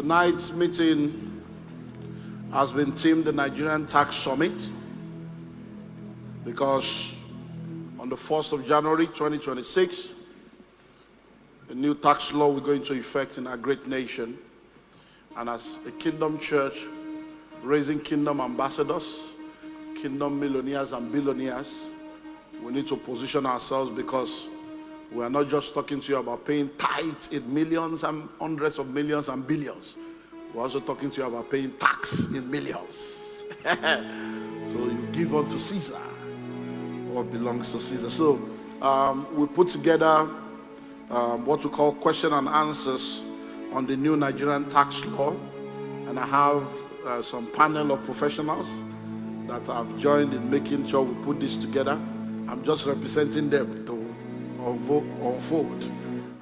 Tonight's meeting has been themed the Nigerian Tax Summit because on the 1st of January 2026, the new tax law will go into effect in our great nation. And as a kingdom church, raising kingdom ambassadors, kingdom millionaires and billionaires, we need to position ourselves because we are not just talking to you about paying tithes in millions and hundreds of millions and billions. We're also talking to you about paying tax in millions. So you give unto Caesar what belongs to Caesar. So we put together what we call question and answers on the new Nigerian tax law. And I have some panel of professionals that have joined in making sure we put this together. I'm just representing them to vote,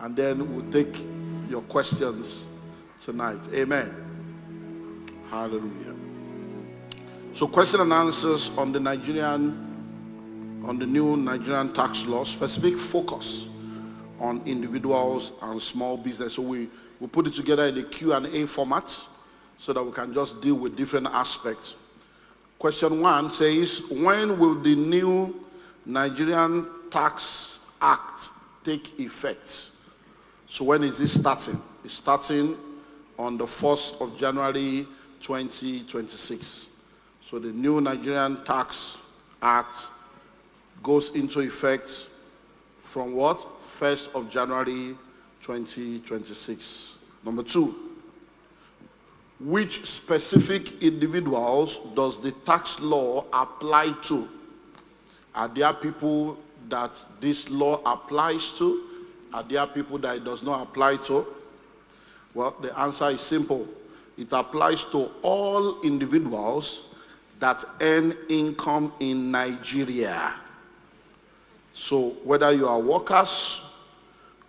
and then we'll take your questions tonight. Amen. Hallelujah. So question and answers on the new Nigerian tax law, specific focus on individuals and small business. So we put it together in a Q&A format so that we can just deal with different aspects. Question 1 says, when will the new Nigerian Tax Act take effect? So when is it starting? It's starting on the 1st of January 2026. So the new Nigerian Tax Act goes into effect from what? 1st of January 2026. Number 2, which specific individuals does the tax law apply to? Are there people that this law applies to? Are there people that it does not apply to? Well, the answer is simple. It applies to all individuals that earn income in Nigeria. So whether you are workers,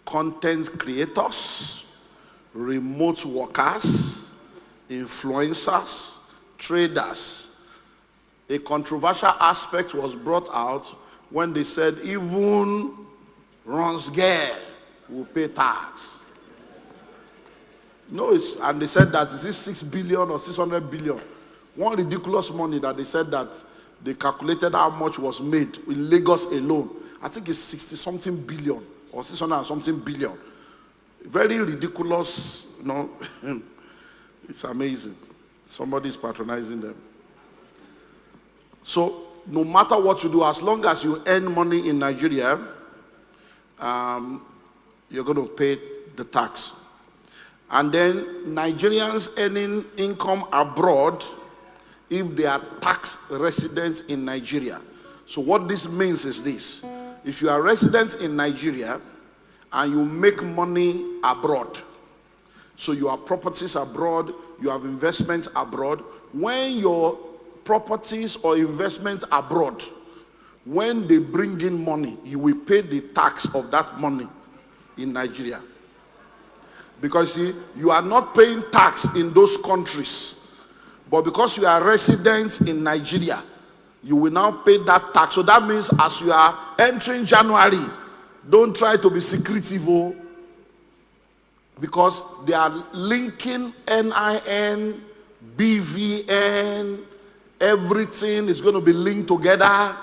content creators, remote workers, influencers, traders. A controversial aspect was brought out when they said even Ron's girl will pay tax. No, and they said that is it 6 billion or 600 billion? One ridiculous money that they said that they calculated how much was made in Lagos alone. I think it's 60 something billion or 600 something billion. Very ridiculous, you know. It's amazing. Somebody's patronizing them. So no matter what you do, as long as you earn money in Nigeria, you're going to pay the tax. And then Nigerians earning income abroad, if they are tax residents in Nigeria. So what this means is this. If you are residents in Nigeria and you make money abroad, so you have properties abroad, you have investments abroad, when your properties or investments abroad, when they bring in money, you will pay the tax of that money in Nigeria. Because see, you are not paying tax in those countries, but because you are residents in Nigeria, you will now pay that tax. So that means as you are entering January, don't try to be secretive, because they are linking NIN, BVN, everything is going to be linked together,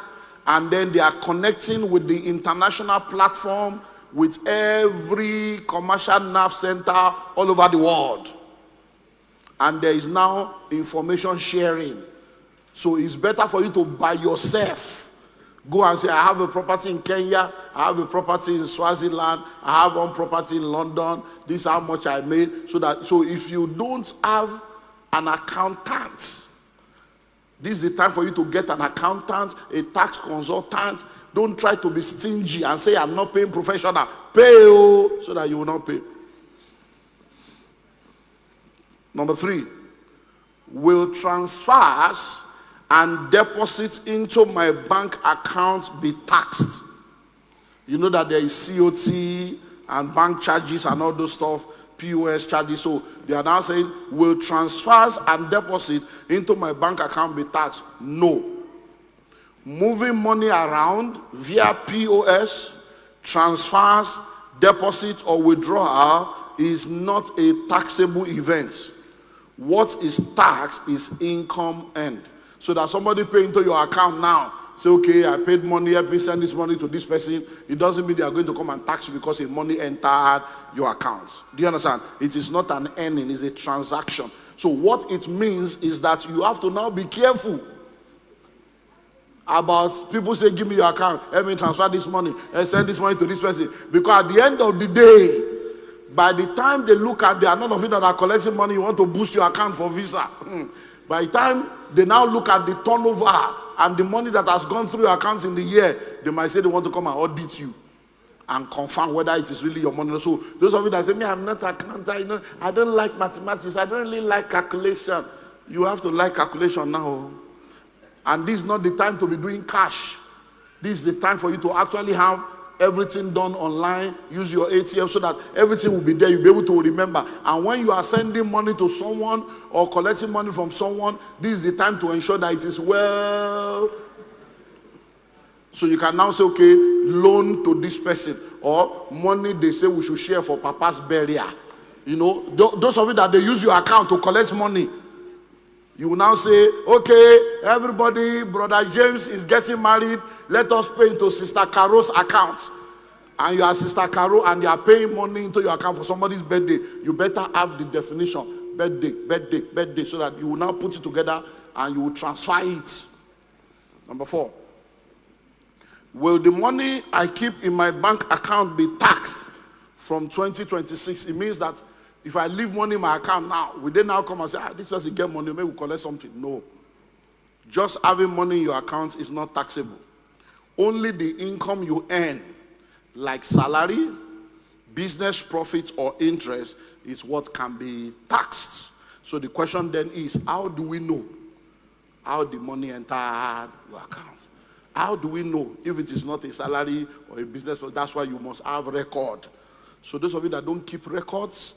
and then they are connecting with the international platform with every commercial nerve center all over the world. And there is now information sharing. So it's better for you to by yourself go and say, I have a property in Kenya, I have a property in Swaziland, I have one property in London, this is how much I made. So if you don't have an accountant, this is the time for you to get an accountant, a tax consultant. Don't try to be stingy and say, I'm not paying professional. Pay, so that you will not pay. Number 3, will transfers and deposits into my bank account be taxed? You know that there is COT and bank charges and all those stuff, POS charges. So they are now saying, will transfers and deposits into my bank account be taxed? No. Moving money around via POS, transfers, deposit or withdrawal is not a taxable event. What is tax is income earned. So that somebody pay into your account now, say, okay, I paid money, help me send this money to this person. It doesn't mean they are going to come and tax you because the money entered your account. Do you understand? It is not an earning, it's a transaction. So what it means is that you have to now be careful about people say, give me your account, help me transfer this money, and send this money to this person. Because at the end of the day, by the time they look at, there are none of you that are collecting money, you want to boost your account for Visa. By the time they now look at the turnover and the money that has gone through your accounts in the year, they might say they want to come and audit you and confirm whether it is really your money. So those of you that say, me, I'm not an accountant, I don't like mathematics, I don't really like calculation. You have to like calculation now. And this is not the time to be doing cash. This is the time for you to actually have everything done online. Use your ATM so that everything will be there. You'll be able to remember. And when you are sending money to someone or collecting money from someone, this is the time to ensure that it is well. So you can now say, okay, loan to this person, or money they say we should share for Papa's burial. You know, those of you that they use your account to collect money, you will now say, okay, everybody, Brother James is getting married. Let us pay into Sister Caro's account. And you are Sister Caro and you are paying money into your account for somebody's birthday. You better have the definition, birthday, so that you will now put it together and you will transfer it. Number 4. Will the money I keep in my bank account be taxed from 2026? It means that if I leave money in my account now, will they now come and say, this person get money, maybe we'll collect something? No. Just having money in your account is not taxable. Only the income you earn, like salary, business profit, or interest, is what can be taxed. So the question then is, how do we know how the money entered your account? How do we know if it is not a salary or a business profit? That's why you must have record. So those of you that don't keep records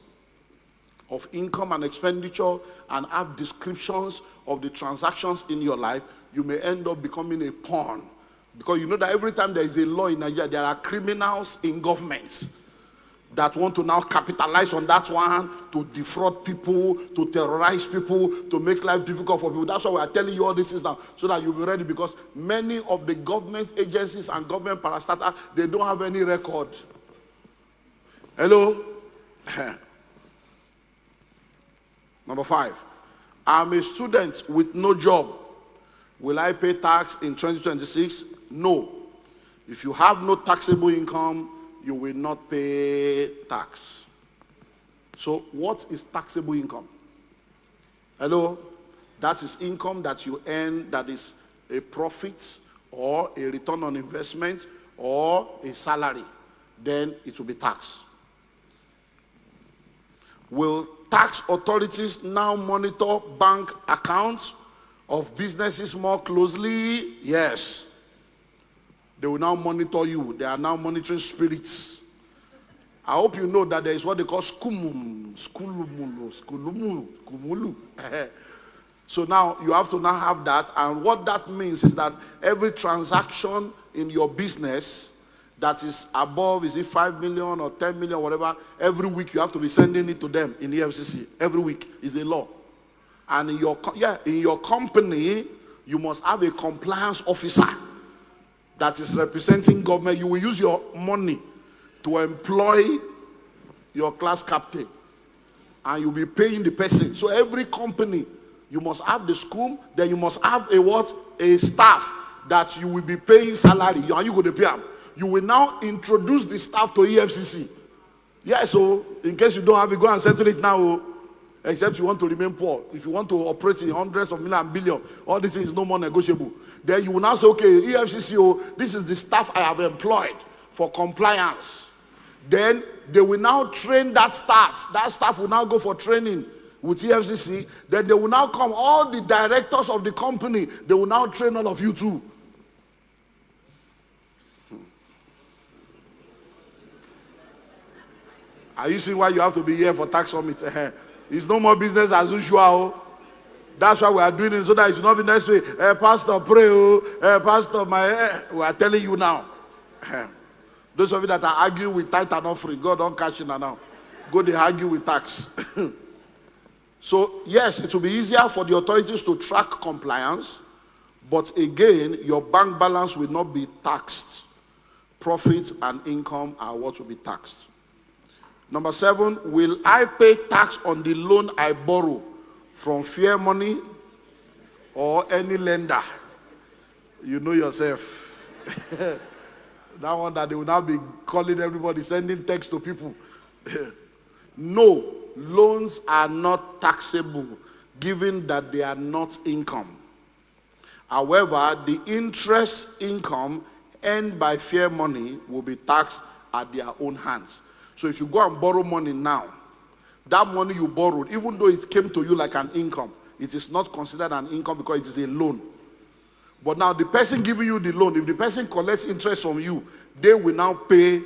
of income and expenditure and have descriptions of the transactions in your life, you may end up becoming a pawn. Because you know that every time there is a law in Nigeria, there are criminals in governments that want to now capitalize on that one to defraud people, to terrorize people, to make life difficult for people. That's why we are telling you all this is now, so that you'll be ready, because many of the government agencies and government parastatals, they don't have any record. Hello? Number 5, I'm a student with no job. Will I pay tax in 2026? No. If you have no taxable income, you will not pay tax. So what is taxable income? Hello? That is income that you earn that is a profit or a return on investment or a salary. Then it will be taxed. Will tax authorities now monitor bank accounts of businesses more closely? Yes. They will now monitor you. They are now monitoring spirits. I hope you know that there is what they call skumulu. So now you have to now have that. And what that means is that every transaction in your business that is above, is it 5 million or 10 million, whatever, every week you have to be sending it to them in the FCC. Every week is a law. And in your company, you must have a compliance officer that is representing government. You will use your money to employ your class captain, and you'll be paying the person. So every company, you must have the school, then you must have a staff that you will be paying salary. Are you going to pay them? You will now introduce the staff to EFCC. Yeah, so in case you don't have it, go and settle it now. Except you want to remain poor. If you want to operate in hundreds of millions and billions, all this is no more negotiable. Then you will now say, okay, EFCC, this is the staff I have employed for compliance. Then they will now train that staff. That staff will now go for training with EFCC. Then they will now come, all the directors of the company, they will now train all of you too. Are you seeing why you have to be here for tax summit? It's no more business as usual. That's why we are doing it, so that it should not be next week. Pastor, pray. Pastor, we are telling you now. Those of you that are arguing with tithe and offering, God don't catch you now. Go they argue with tax. So yes, it will be easier for the authorities to track compliance, but again, your bank balance will not be taxed. Profits and income are what will be taxed. Number 7, will I pay tax on the loan I borrow from Fair Money or any lender? You know yourself. That one that they will now be calling everybody, sending text to people. No, loans are not taxable, given that they are not income. However, the interest income earned by Fair Money will be taxed at their own hands. So if you go and borrow money now, that money you borrowed, even though it came to you like an income, it is not considered an income because it is a loan. But now the person giving you the loan, if the person collects interest from you, they will now pay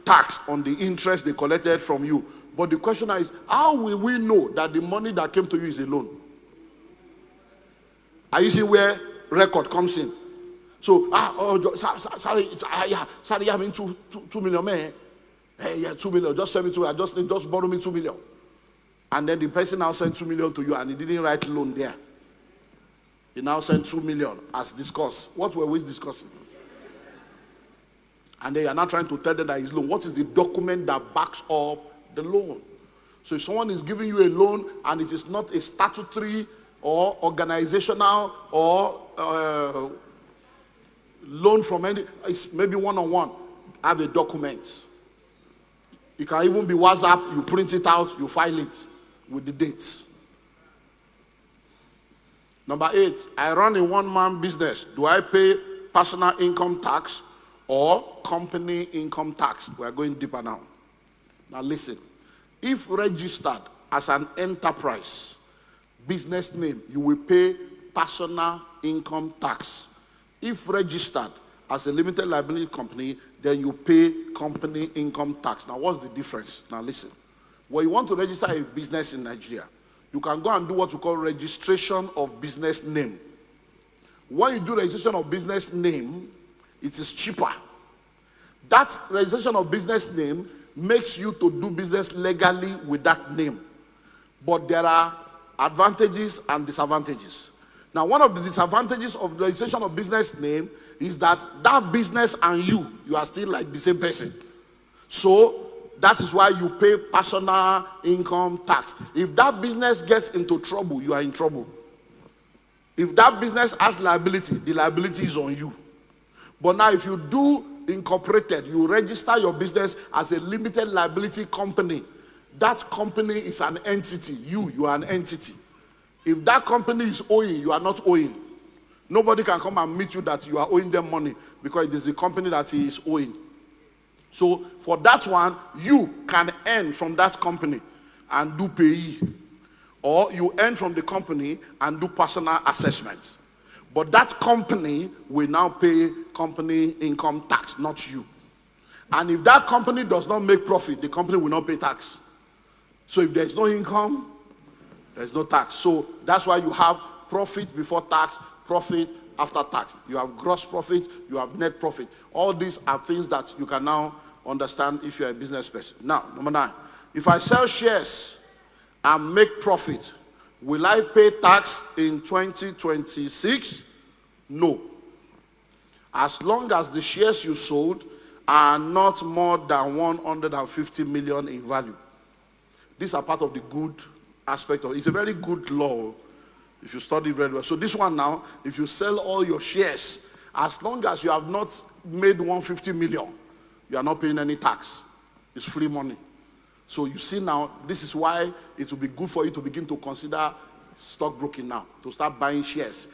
tax on the interest they collected from you. But the question is, how will we know that the money that came to you is a loan? Are you seeing where record comes in? So, sorry, I mean 2 million, man. Hey, yeah, 2 million, just send me to, just borrow me 2 million. And then the person now sent 2 million to you and he didn't write loan there. He now sent 2 million as discussed. What were we discussing? And they are now trying to tell them that it's loan. What is the document that backs up the loan? So if someone is giving you a loan and it is not a statutory or organizational or loan from any, it's maybe one-on-one, have a document. It can even be WhatsApp, you print it out, you file it with the dates. Number 8, I run a one-man business. Do I pay personal income tax or company income tax? We are going deeper now. Now listen, if registered as an enterprise, business name, you will pay personal income tax. If registered as a limited liability company, then you pay company income tax. Now what's the difference? Now listen, when you want to register a business in Nigeria, you can go and do what we call registration of business name. When you do registration of business name, it is cheaper. That registration of business name makes you to do business legally with that name. But there are advantages and disadvantages. Now, one of the disadvantages of the registration of business name is that that business and you are still like the same person. So that is why you pay personal income tax. If that business gets into trouble, you are in trouble. If that business has liability, the liability is on you. But now if you do incorporated, you register your business as a limited liability company, that company is an entity. You are an entity. If that company is owing, you are not owing. Nobody can come and meet you that you are owing them money because it is the company that he is owing. So for that one, you can earn from that company and do payee. Or you earn from the company and do personal assessments. But that company will now pay company income tax, not you. And if that company does not make profit, the company will not pay tax. So if there's no income, there's no tax. So that's why you have profit before tax, profit after tax. You have gross profit, you have net profit. All these are things that you can now understand if you're a business person. Now, number 9, if I sell shares and make profit, will I pay tax in 2026? No. As long as the shares you sold are not more than 150 million in value. These are part of the good aspect of it. It's a very good law if you study very well. So this one now, if you sell all your shares, as long as you have not made 150 million, you are not paying any tax. It's free money. So you see now, this is why it will be good for you to begin to consider stockbroking now, to start buying shares.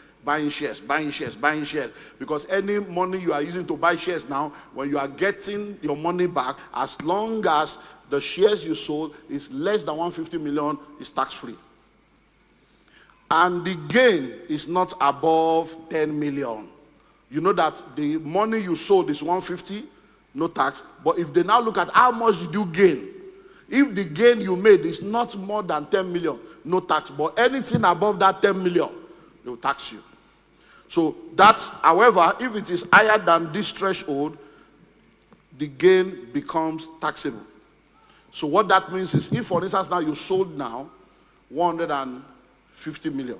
Because any money you are using to buy shares now, when you are getting your money back, as long as the shares you sold is less than 150 million, is tax-free. And the gain is not above 10 million. You know that the money you sold is 150, no tax. But if they now look at how much did you gain, if the gain you made is not more than 10 million, no tax. But anything above that 10 million, they will tax you. So that's, however, if it is higher than this threshold, the gain becomes taxable. So what that means is, if for instance now you sold now 150 million,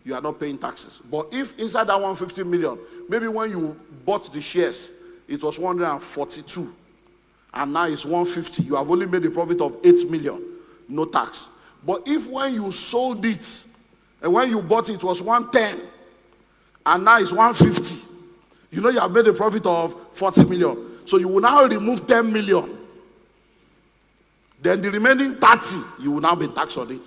you are not paying taxes. But if inside that 150 million, maybe when you bought the shares, it was 142, and now it's 150, you have only made a profit of 8 million, no tax. But if when you sold it, and when you bought it was 110, and now it's 150, you know you have made a profit of 40 million. So you will now remove 10 million. Then the remaining 30, you will now be taxed on it.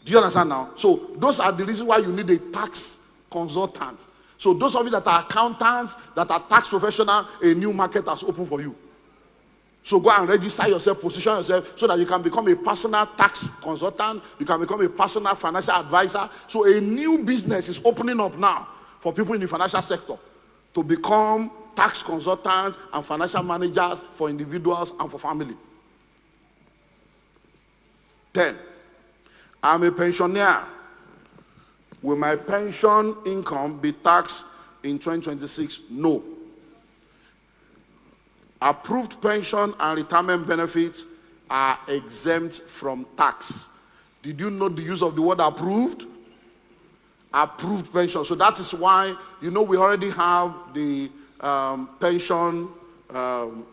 Do you understand now? So those are the reasons why you need a tax consultant. So those of you that are accountants, that are tax professional, a new market has opened for you. So go and register yourself, position yourself, so that you can become a personal tax consultant, you can become a personal financial advisor. So a new business is opening up now for people in the financial sector to become tax consultants and financial managers for individuals and for family. 10. I'm a pensioner. Will my pension income be taxed in 2026? No. Approved pension and retirement benefits are exempt from tax. Did you know the use of the word approved? Approved pension. So that is why, you know, we already have the pension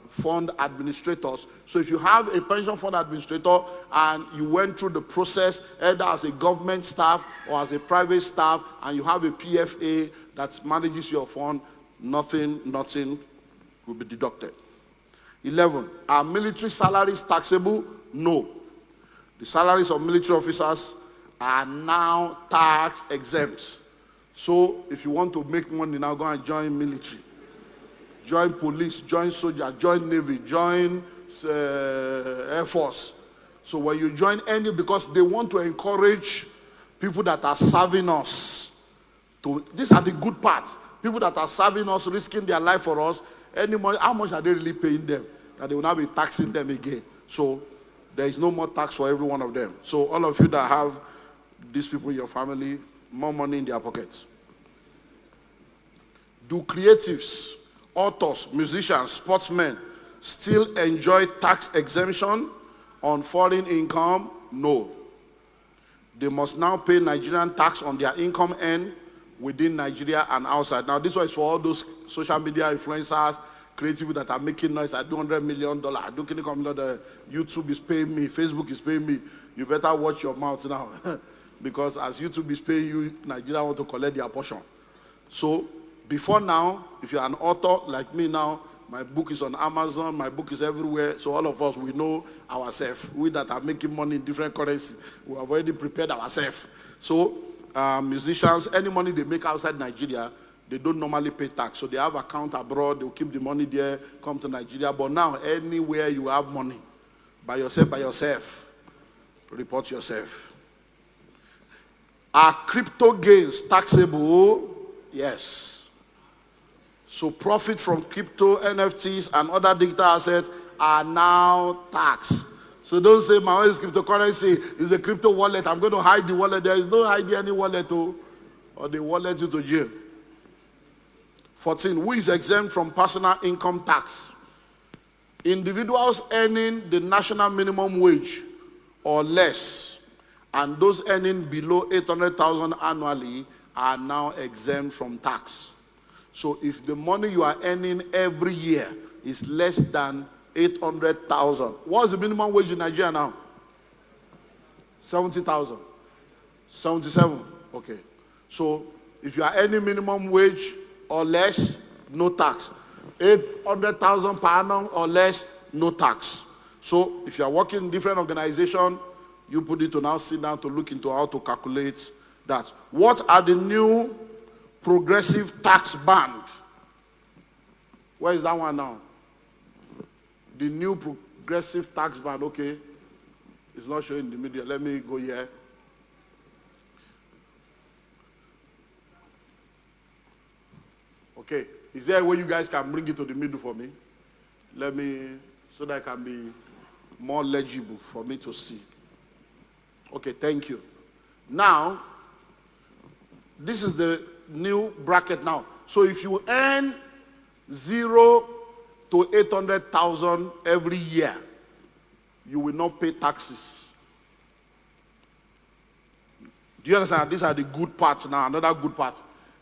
fund administrators. So if you have a pension fund administrator and you went through the process either as a government staff or as a private staff, and you have a PFA that manages your fund, nothing will be deducted. 11. Are military salaries taxable? No. The salaries of military officers are now tax exempt. So if you want to make money now, go and join military. Join police, join soldier, join navy, join Air Force. So when you join any, because they want to encourage people that are serving us. These are the good parts. People that are serving us, risking their life for us. Any money, how much are they really paying them? That they will now be taxing them again. So there is no more tax for every one of them. So all of you that have these people in your family, more money in their pockets. Do creatives, authors, musicians, sportsmen still enjoy tax exemption on foreign income? No. They must now pay Nigerian tax on their income earned within Nigeria and outside. Now this one is for all those social media influencers, creative that are making noise at $200 million. YouTube is paying me, Facebook is paying me. You better watch your mouth now. Because as YouTube is paying you, Nigeria want to collect their portion. So before now, if you're an author like me now, my book is on Amazon, my book is everywhere. So all of us, we know ourselves. We that are making money in different currencies, we have already prepared ourselves. So musicians, any money they make outside Nigeria, they don't normally pay tax. So they have account abroad, they'll keep the money there, come to Nigeria. But now, anywhere you have money, by yourself, report yourself. Are crypto gains taxable? Yes. So profit from crypto, NFTs, and other digital assets are now taxed. So don't say my own is cryptocurrency, is a crypto wallet, I'm going to hide the wallet. There is no hiding any wallet, or they wallet you to jail. 14. Who is exempt from personal income tax? Individuals earning the national minimum wage or less, and those earning below 800,000 annually are now exempt from tax. So if the money you are earning every year is less than 800,000, what's the minimum wage in Nigeria now? 70,000. 77. Okay. So if you are earning minimum wage or less, no tax. 800,000 per annum or less, no tax. So if you are working in different organization, you put it to now sit down to look into how to calculate that. What are the new progressive tax band? Where is that one now? The new progressive tax band, okay. It's not showing in the media. Let me go here. Okay. Is there a way you guys can bring it to the middle for me? Let me, so that it can be more legible for me to see. Okay, thank you. Now, this is the new bracket now. So if you earn 0 to 800,000 every year, you will not pay taxes. Do you understand? These are the good parts now. Another good part.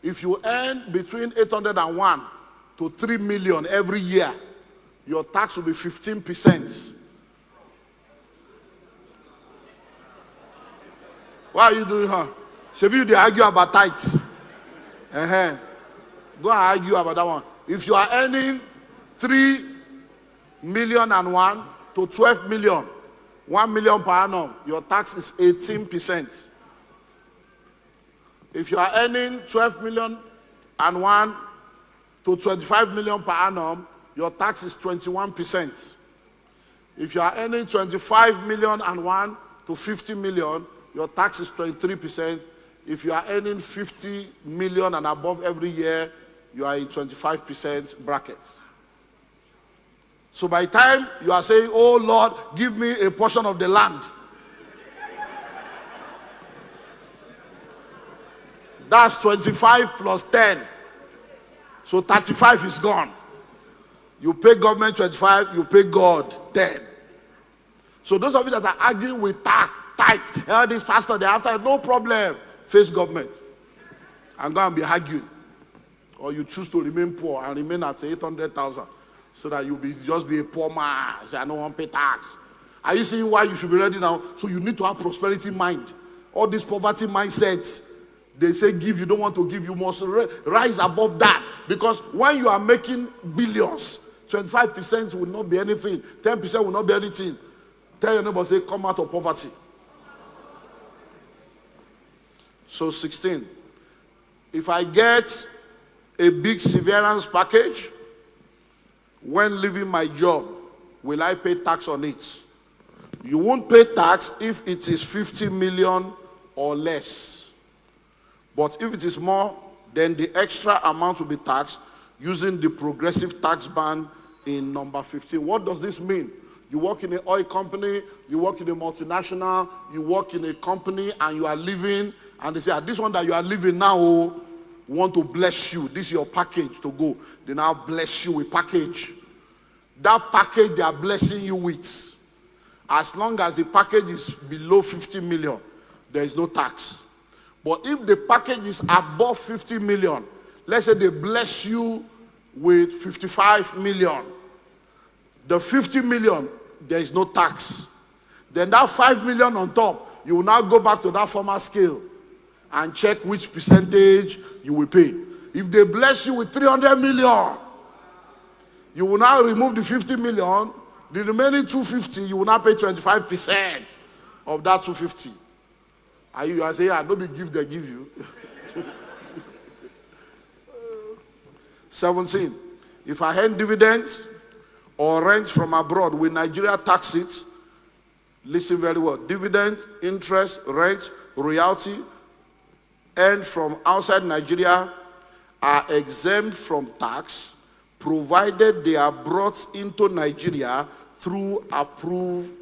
If you earn between 801 to 3 million every year, your tax will be 15%. Why are you doing her? Maybe they argue about tithes. Go and argue about that one. If you are earning 3 million and 1 to 12 million, 1 million per annum, your tax is 18%. If you are earning 12 million and 1 to 25 million per annum, your tax is 21%. If you are earning 25 million and 1 to 50 million, your tax is 23%. If you are earning 50 million and above every year, you are in 25% bracket. So by the time you are saying, oh Lord, give me a portion of the land, that's 25 plus 10. So 35 is gone. You pay government 25, you pay God 10. So those of you that are arguing with tithe, this pastor, they after, no problem. Face government. I'm going to be arguing. Or you choose to remain poor and remain at 800,000 so that you'll just be a poor man. Say, I don't want to pay tax. Are you seeing why you should be ready now? So you need to have prosperity mind. All these poverty mindsets, they say give, you don't want to give, you must rise above that. Because when you are making billions, 25% will not be anything, 10% will not be anything. Tell your neighbor, say, come out of poverty. So 16, if I get a big severance package when leaving my job, will I pay tax on it? You won't pay tax if it is 50 million or less. But if it is more, then the extra amount will be taxed using the progressive tax band in number 15. What does this mean? You work in an oil company, you work in a multinational, you work in a company and you are living, and they say, this one that you are living now, we want to bless you. This is your package to go. They now bless you with package. That package they are blessing you with, as long as the package is below 50 million, there is no tax. But if the package is above 50 million, let's say they bless you with 55 million, the 50 million, there is no tax. Then that 5 million on top, you will now go back to that former scale and check which percentage you will pay. If they bless you with 300 million, you will now remove the 50 million, the remaining 250, you will now pay 25% of that 250. You are saying, no big gift they give you. 17, if I earn dividends or rent from abroad, will Nigeria tax it? Listen very well. Dividends, interest, rent, royalty earned from outside Nigeria are exempt from tax, provided they are brought into Nigeria through approved.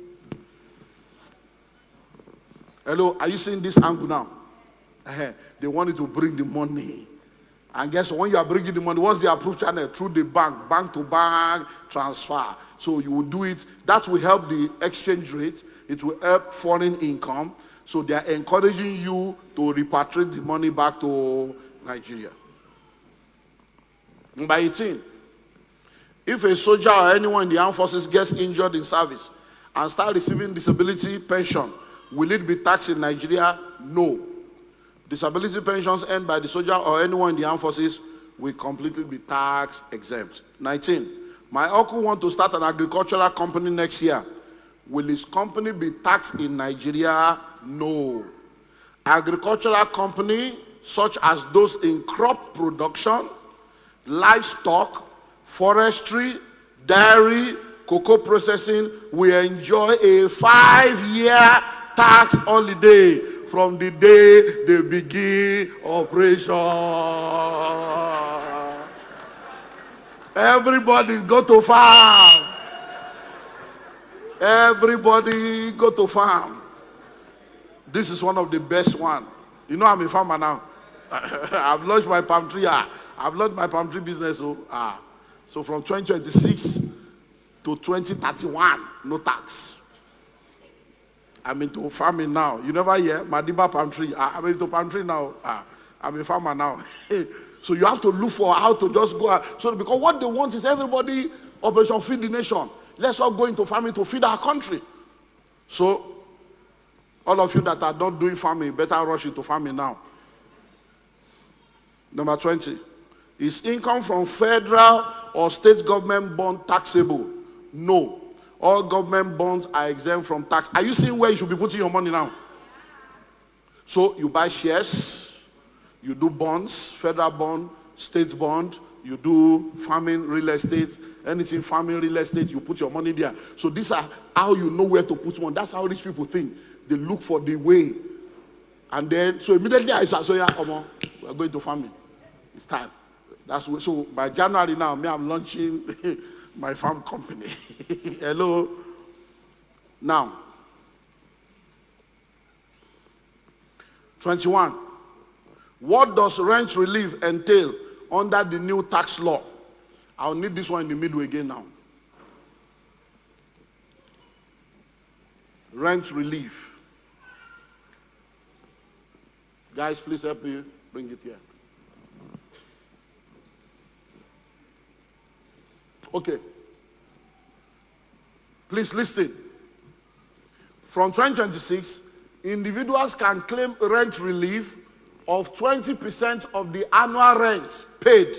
Hello, are you seeing this angle now? They wanted to bring the money. And guess what? When you are bringing the money, what's the approved channel? Through the bank to bank transfer. So you will do it. That will help the exchange rate. It will help foreign income. So they are encouraging you to repatriate the money back to Nigeria. Number 18, if a soldier or anyone in the armed forces gets injured in service and start receiving disability pension, will it be taxed in Nigeria? No. Disability pensions earned by the soldier or anyone in the armed forces will completely be tax exempt. 19, my uncle wants to start an agricultural company next year. Will his company be taxed in Nigeria? No. Agricultural company, such as those in crop production, livestock, forestry, dairy, cocoa processing, will enjoy a 5-year tax holiday from the day they begin operation. Everybody go to farm. Everybody go to farm. This is one of the best one. You know I'm a farmer now. I've launched my palm tree. I've launched my palm tree business. So from 2026 to 2031, no tax. I'm into farming now. You never hear Madiba palm tree. I'm into palm tree now. I'm a farmer now. So you have to look for how to just go out. So because what they want is everybody, Operation Feed the Nation. Let's all go into farming to feed our country. So all of you that are not doing farming, better rush into farming now. Number 20. Is income from federal or state government bond taxable? No. All government bonds are exempt from tax. Are you seeing where you should be putting your money now? So you buy shares, you do bonds, federal bond, state bond, you do farming, real estate, anything farming, real estate, you put your money there. So these are how you know where to put money. That's how rich people think. They look for the way. And then, so immediately I said, so yeah, we're going to farming. It's time. So by January now, I'm launching my farm company. Hello. Now, 21. What does rent relief entail under the new tax law? I'll need this one in the middle again now. Rent relief. Guys, please help me bring it here. Okay. Please listen. From 2026, individuals can claim rent relief of 20% of the annual rent paid,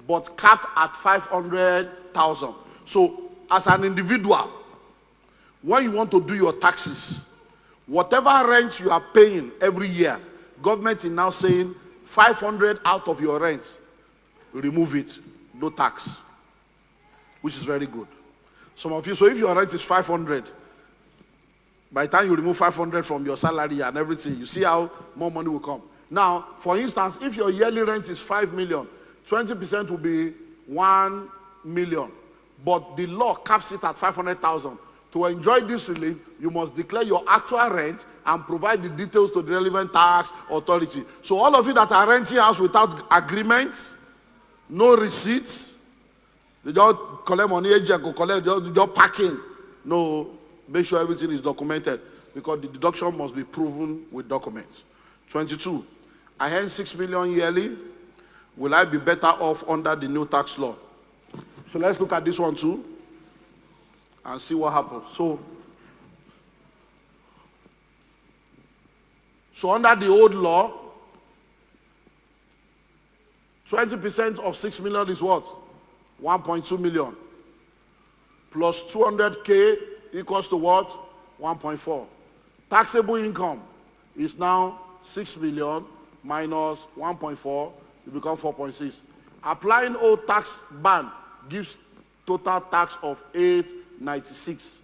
but capped at 500,000. So, as an individual, when you want to do your taxes, whatever rent you are paying every year, government is now saying 500 out of your rent, remove it, no tax, which is very good. Some of you, so if your rent is 500, by the time you remove 500 from your salary and everything, you see how more money will come. Now, for instance, if your yearly rent is 5 million, 20% will be 1 million. But the law caps it at 500,000. To enjoy this relief, you must declare your actual rent and provide the details to the relevant tax authority. So all of you that are renting house without agreement, no receipts, they just collect money, go collect, just packing. No, make sure everything is documented because the deduction must be proven with documents. 22. I earn 6 million yearly. Will I be better off under the new tax law? So let's look at this one too and see what happens. So under the old law, 20% of 6 million is what? 1.2 million. Plus 200K equals to what? 1.4. Taxable income is now 6 million minus 1.4, you become 4.6. Applying old tax ban gives total tax of 896.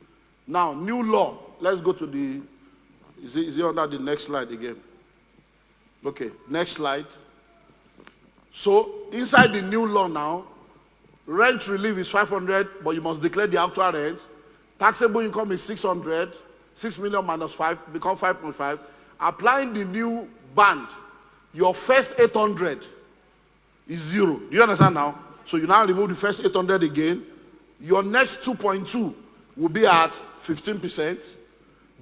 Now, new law. Let's go to the, is it under the next slide again? Okay, next slide. So, inside the new law now, rent relief is 500, but you must declare the actual rent. Taxable income is 600. 6 million minus 5, become 5.5. Applying the new band, your first 800 is 0. Do you understand now? So you now remove the first 800 again. Your next 2.2 will be at 15%.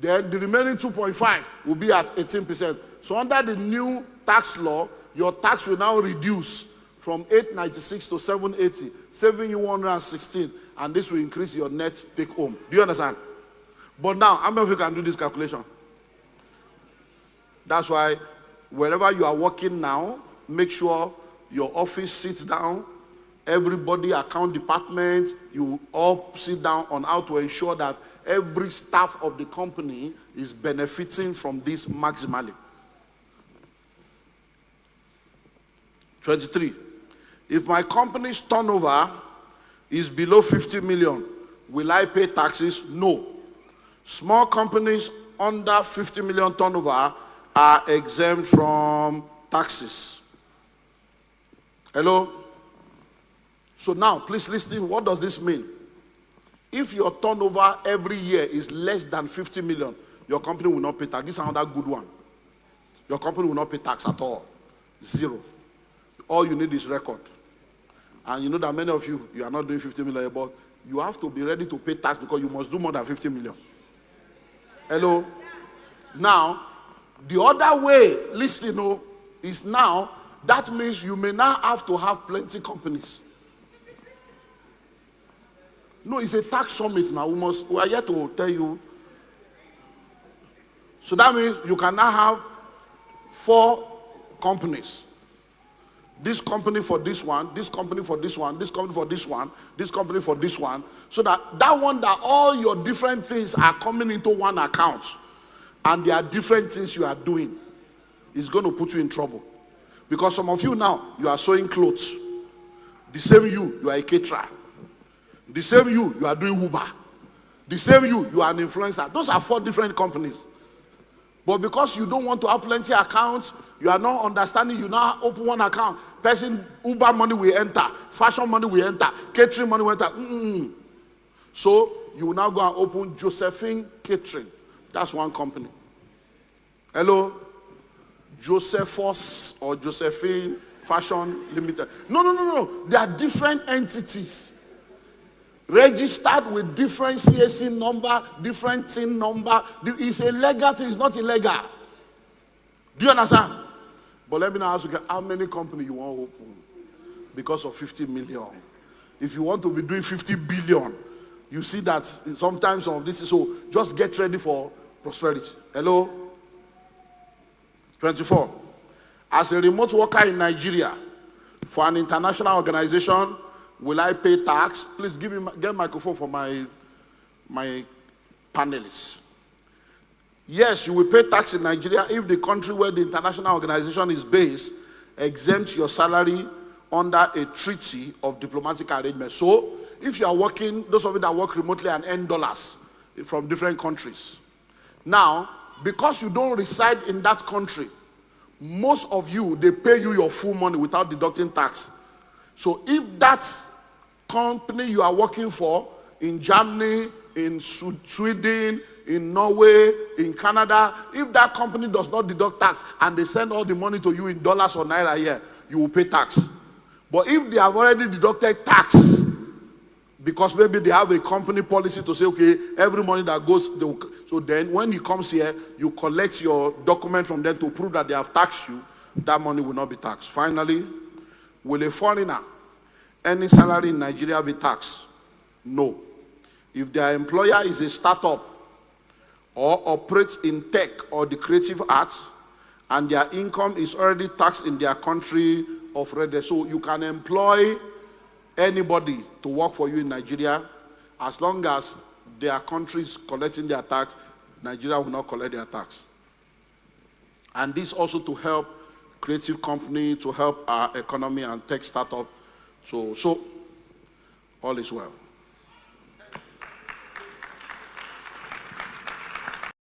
Then the remaining 2.5 will be at 18%. So under the new tax law, your tax will now reduce from 896 to 780, saving you 116, and this will increase your net take home. Do you understand? But now, how many of you can do this calculation? That's why wherever you are working now, make sure your office sits down, everybody, account department, you all sit down on how to ensure that every staff of the company is benefiting from this maximally. 23. If my company's turnover is below 50 million, will I pay taxes? No. Small companies under 50 million turnover are exempt from taxes. Hello? So now, please listen, what does this mean? If your turnover every year is less than 50 million, your company will not pay tax. This is another good one. Your company will not pay tax at all. 0. All you need is record. And you know that many of you, you are not doing 50 million, but you have to be ready to pay tax because you must do more than 50 million. Hello? Now, the other way, listen, is now, that means you may now have to have plenty companies. No, it's a tax summit now. We are here to tell you. So that means you can now have 4 companies. This company for this one, this company for this one, this company for this one, this company for this one. So that one that all your different things are coming into one account, and there are different things you are doing, is going to put you in trouble. Because some of you now, you are sewing clothes. The same you are a caterer. The same you are doing Uber. The same you are an influencer. Those are 4 different companies. But because you don't want to have plenty accounts, you are not understanding, you now open one account. Person, Uber money will enter, fashion money will enter, catering money will enter. So you will now go and open Josephine Catering. That's one company. Hello? Josephus or Josephine Fashion Limited. No. They are different entities. Registered with different CAC number, different TIN number. It's a legal thing, it's not illegal. Do you understand? But let me now ask you, how many companies you want to open because of 50 million? If you want to be doing 50 billion, you see that sometimes of this is so. Just get ready for prosperity. Hello? 24. As a remote worker in Nigeria for an international organization, will I pay tax? Please get a microphone for my panelists. Yes, you will pay tax in Nigeria if the country where the international organization is based exempts your salary under a treaty of diplomatic arrangement. So, if you are working, those of you that work remotely and earn dollars from different countries. Now, because you don't reside in that country, most of you, they pay you your full money without deducting tax. So if that company you are working for in Germany, in Sweden, in Norway, in Canada, if that company does not deduct tax and they send all the money to you in dollars or naira a year, you will pay tax. But if they have already deducted tax, because maybe they have a company policy to say, okay, every money that goes, so then when he comes here, you collect your document from them to prove that they have taxed you, that money will not be taxed. Finally, will a foreigner, any salary in Nigeria be taxed? No. If their employer is a startup or operates in tech or the creative arts, and their income is already taxed in their country of residence, so you can employ anybody to work for you in Nigeria, as long as their country is collecting their tax, Nigeria will not collect their tax. And this also to help creative company, to help our economy and tech startup. So all is well.